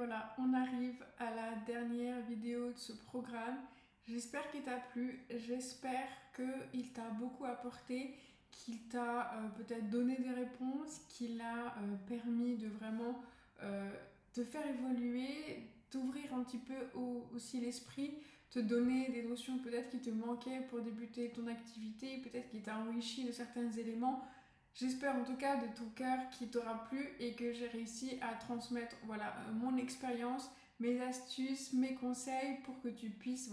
voilà, on arrive à la dernière vidéo de ce programme. J'espère qu'il t'a plu, j'espère qu'il t'a beaucoup apporté, qu'il t'a peut-être donné des réponses, qu'il a permis de vraiment te faire évoluer, t'ouvrir un petit peu aussi l'esprit, te donner des notions peut-être qui te manquaient pour débuter ton activité, peut-être qu'il t'a enrichi de certains éléments. J'espère en tout cas de tout cœur qu'il t'aura plu et que j'ai réussi à transmettre mon expérience, mes astuces, mes conseils pour que tu puisses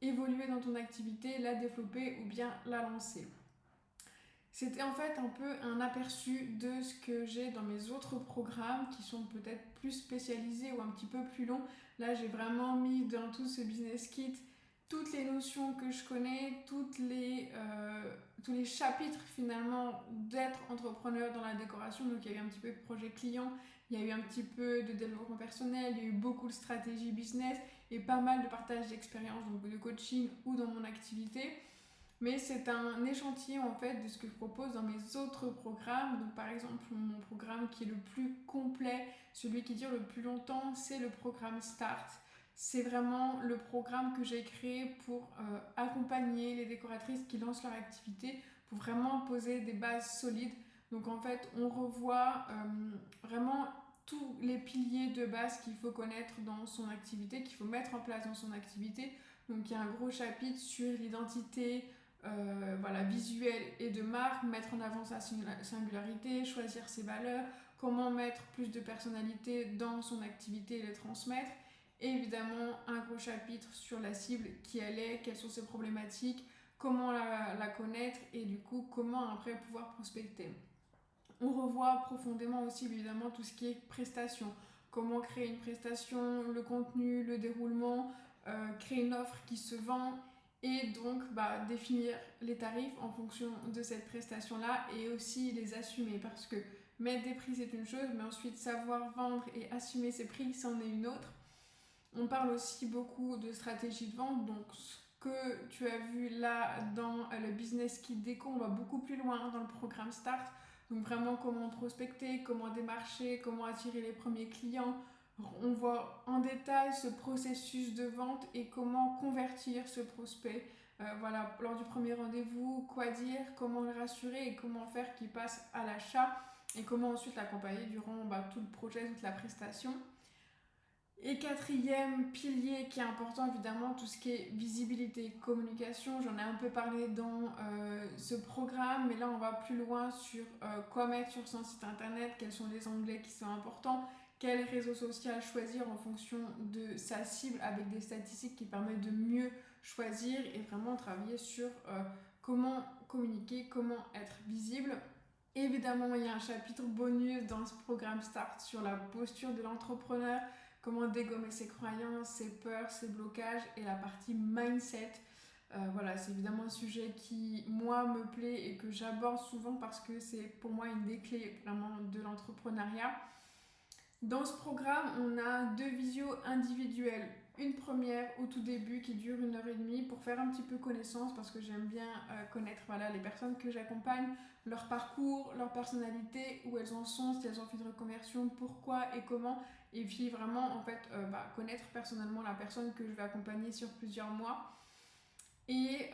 évoluer dans ton activité, la développer ou bien la lancer. C'était en fait un peu un aperçu de ce que j'ai dans mes autres programmes qui sont peut-être plus spécialisés ou un petit peu plus longs. Là, j'ai vraiment mis dans tout ce business kit toutes les notions que je connais, tous les chapitres finalement d'être entrepreneur dans la décoration. Donc il y a eu un petit peu de projet client, il y a eu un petit peu de développement personnel, il y a eu beaucoup de stratégie business et pas mal de partage d'expérience, donc de coaching ou dans mon activité. Mais c'est un échantillon en fait de ce que je propose dans mes autres programmes. Donc par exemple, mon programme qui est le plus complet, celui qui dure le plus longtemps, c'est le programme Start. C'est vraiment le programme que j'ai créé pour accompagner les décoratrices qui lancent leur activité, pour vraiment poser des bases solides. Donc en fait, on revoit vraiment tous les piliers de base qu'il faut connaître dans son activité, qu'il faut mettre en place dans son activité. Donc il y a un gros chapitre sur l'identité, visuelle et de marque, mettre en avant sa singularité, choisir ses valeurs, comment mettre plus de personnalité dans son activité et les transmettre. Et évidemment, un gros chapitre sur la cible, qui elle est, quelles sont ses problématiques, comment la connaître et du coup, comment après pouvoir prospecter. On revoit profondément aussi évidemment tout ce qui est prestation, comment créer une prestation, le contenu, le déroulement, créer une offre qui se vend et donc définir les tarifs en fonction de cette prestation-là et aussi les assumer parce que mettre des prix c'est une chose, mais ensuite savoir vendre et assumer ses prix c'en est une autre. On parle aussi beaucoup de stratégie de vente, donc ce que tu as vu là dans le business kit déco, on va beaucoup plus loin dans le programme Start. Donc vraiment comment prospecter, comment démarcher, comment attirer les premiers clients. On voit en détail ce processus de vente et comment convertir ce prospect. Lors du premier rendez-vous, quoi dire, comment le rassurer et comment faire qu'il passe à l'achat et comment ensuite l'accompagner durant tout le projet, toute la prestation. Et quatrième pilier qui est important, évidemment, tout ce qui est visibilité, communication. J'en ai un peu parlé dans ce programme, mais là on va plus loin sur quoi mettre sur son site internet, quels sont les onglets qui sont importants, quel réseau social choisir en fonction de sa cible avec des statistiques qui permettent de mieux choisir et vraiment travailler sur comment communiquer, comment être visible. Évidemment, il y a un chapitre bonus dans ce programme Start sur la posture de l'entrepreneur, comment dégommer ses croyances, ses peurs, ses blocages et la partie mindset. C'est évidemment un sujet qui, moi, me plaît et que j'aborde souvent parce que c'est pour moi une des clés vraiment de l'entrepreneuriat. Dans ce programme, on a 2 visios individuelles. Une première au tout début qui dure 1h30 pour faire un petit peu connaissance parce que j'aime bien connaître les personnes que j'accompagne, leur parcours, leur personnalité, où elles en sont, si elles ont fait de reconversion, pourquoi et comment. Et puis vraiment connaître personnellement la personne que je vais accompagner sur plusieurs mois. Et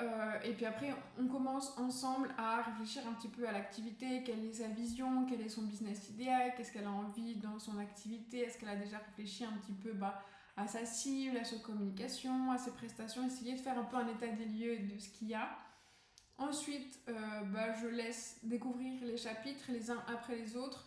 puis après, on commence ensemble à réfléchir un petit peu à l'activité, quelle est sa vision, quel est son business idéal, qu'est-ce qu'elle a envie dans son activité, est-ce qu'elle a déjà réfléchi un petit peu à sa cible, à sa communication, à ses prestations, essayer de faire un peu un état des lieux de ce qu'il y a. Ensuite, je laisse découvrir les chapitres les uns après les autres,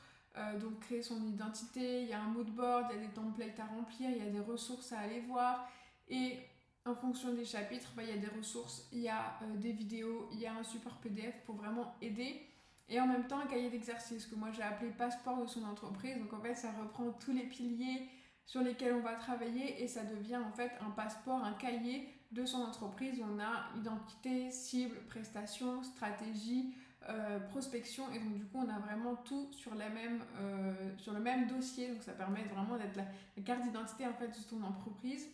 donc créer son identité, il y a un mood board, il y a des templates à remplir, il y a des ressources à aller voir et en fonction des chapitres, il y a des ressources, il y a des vidéos, il y a un support PDF pour vraiment aider. Et en même temps, un cahier d'exercice que moi j'ai appelé passeport de son entreprise. Donc en fait, ça reprend tous les piliers sur lesquels on va travailler et ça devient en fait un passeport, un cahier de son entreprise où on a identité, cible, prestation, stratégie, prospection. Et donc du coup, on a vraiment tout sur le même dossier. Donc ça permet vraiment d'être la carte d'identité en fait de ton entreprise.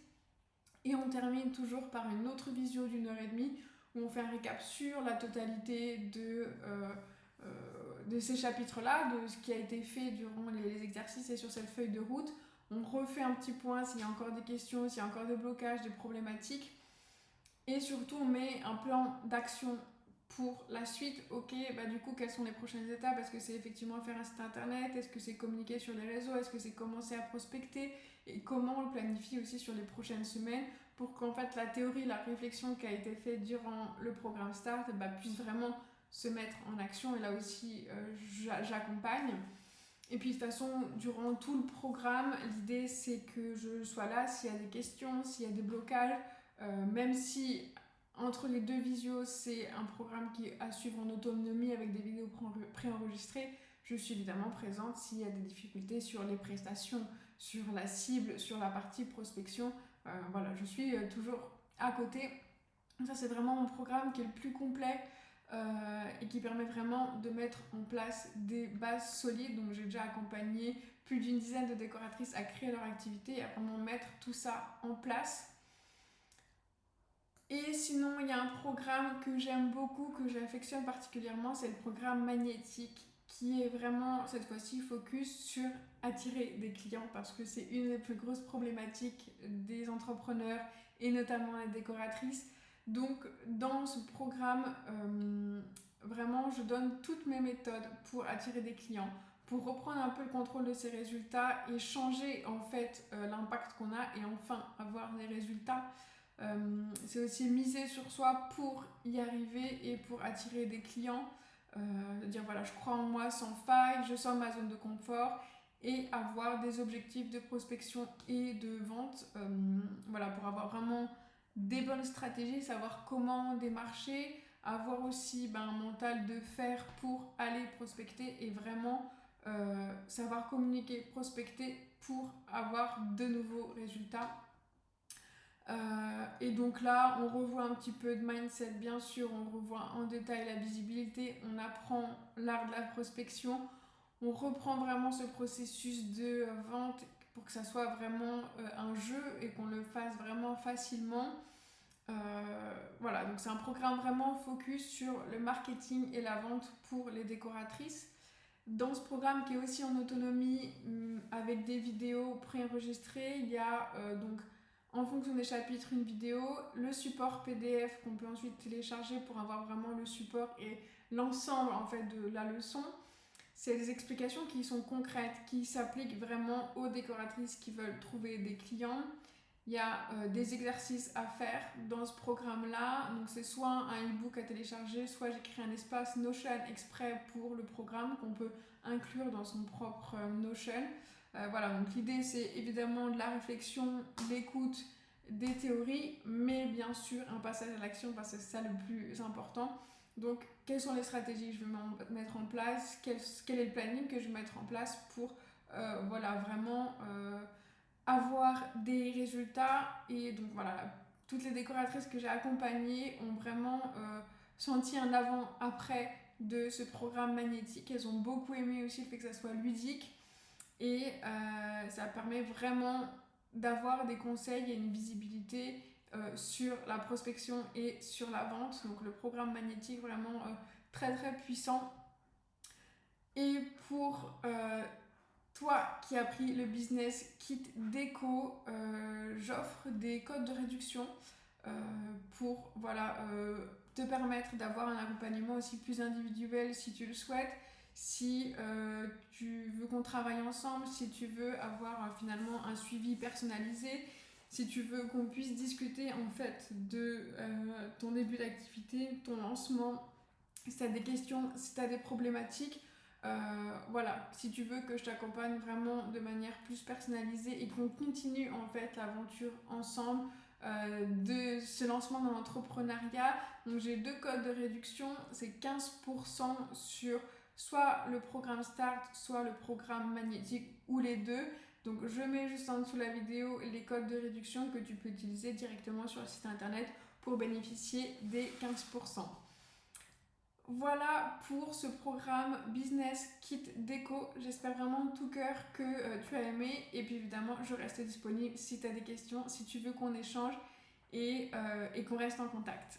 Et on termine toujours par une autre visio d'1h30 où on fait un récap sur la totalité de ces chapitres-là, de ce qui a été fait durant les exercices et sur cette feuille de route. On refait un petit point s'il y a encore des questions, s'il y a encore des blocages, des problématiques. Et surtout, on met un plan d'action pour la suite. Ok, du coup, quelles sont les prochaines étapes? Est-ce que c'est effectivement faire un site internet? Est-ce que c'est communiquer sur les réseaux? Est-ce que c'est commencer à prospecter? Et comment on le planifie aussi sur les prochaines semaines pour qu'en fait la théorie, la réflexion qui a été faite durant le programme Start puisse vraiment se mettre en action. Et là aussi, j'accompagne. Et puis de toute façon, durant tout le programme, l'idée c'est que je sois là s'il y a des questions, s'il y a des blocages, même si entre les deux visios, c'est un programme qui est à suivre en autonomie avec des vidéos préenregistrées, je suis évidemment présente s'il y a des difficultés sur les prestations, sur la cible, sur la partie prospection. Voilà, je suis toujours à côté. Ça, c'est vraiment mon programme qui est le plus complet et qui permet vraiment de mettre en place des bases solides. Donc, j'ai déjà accompagné plus d'une dizaine de décoratrices à créer leur activité et à vraiment mettre tout ça en place. Et sinon, il y a un programme que j'aime beaucoup, que j'affectionne particulièrement, c'est le programme magnétique, qui est vraiment, cette fois-ci, focus sur attirer des clients, parce que c'est une des plus grosses problématiques des entrepreneurs, et notamment les décoratrices. Donc, dans ce programme, vraiment, je donne toutes mes méthodes pour attirer des clients, pour reprendre un peu le contrôle de ces résultats et changer en fait l'impact qu'on a et enfin avoir des résultats. C'est aussi miser sur soi pour y arriver et pour attirer des clients. Dire voilà, je crois en moi sans faille, je sors de ma zone de confort et avoir des objectifs de prospection et de vente. Voilà, pour avoir vraiment des bonnes stratégies, savoir comment démarcher, avoir aussi un mental de fer pour aller prospecter et vraiment savoir communiquer, prospecter pour avoir de nouveaux résultats. Et donc là, on revoit un petit peu de mindset, bien sûr, on revoit en détail la visibilité, on apprend l'art de la prospection, on reprend vraiment ce processus de vente pour que ça soit vraiment un jeu et qu'on le fasse vraiment facilement. Voilà, donc c'est un programme vraiment focus sur le marketing et la vente pour les décoratrices. Dans ce programme qui est aussi en autonomie avec des vidéos préenregistrées, il y a donc en fonction des chapitres une vidéo, le support PDF qu'on peut ensuite télécharger pour avoir vraiment le support et l'ensemble en fait de la leçon. C'est des explications qui sont concrètes, qui s'appliquent vraiment aux décoratrices qui veulent trouver des clients. Il y a des exercices à faire dans ce programme-là. Donc c'est soit un e-book à télécharger, soit j'ai créé un espace Notion exprès pour le programme qu'on peut inclure dans son propre Notion. Voilà, donc l'idée c'est évidemment de la réflexion, l'écoute, des théories, mais bien sûr un passage à l'action parce que c'est ça le plus important. Donc quelles sont les stratégies que je vais mettre en place, quel est le planning que je vais mettre en place pour voilà, vraiment avoir des résultats. Et donc voilà, toutes les décoratrices que j'ai accompagnées ont vraiment senti un avant-après de ce programme magnétique. Elles ont beaucoup aimé aussi le fait que ça soit ludique et ça permet vraiment d'avoir des conseils et une visibilité sur la prospection et sur la vente. Donc le programme magnétique vraiment très très puissant. Et pour toi qui as pris le business kit déco, j'offre des codes de réduction pour te permettre d'avoir un accompagnement aussi plus individuel si tu le souhaites. Si tu veux qu'on travaille ensemble, si tu veux avoir finalement un suivi personnalisé, si tu veux qu'on puisse discuter en fait de ton début d'activité, ton lancement, si tu as des questions, si tu as des problématiques, voilà, si tu veux que je t'accompagne vraiment de manière plus personnalisée et qu'on continue en fait l'aventure ensemble de ce lancement dans l'entrepreneuriat. Donc j'ai 2 codes de réduction, c'est 15% sur soit le programme Start, soit le programme magnétique ou les deux. Donc je mets juste en dessous la vidéo les codes de réduction que tu peux utiliser directement sur le site internet pour bénéficier des 15%. Voilà pour ce programme Business Kit Déco. J'espère vraiment de tout cœur que tu as aimé. Et puis évidemment, je reste disponible si tu as des questions, si tu veux qu'on échange et qu'on reste en contact.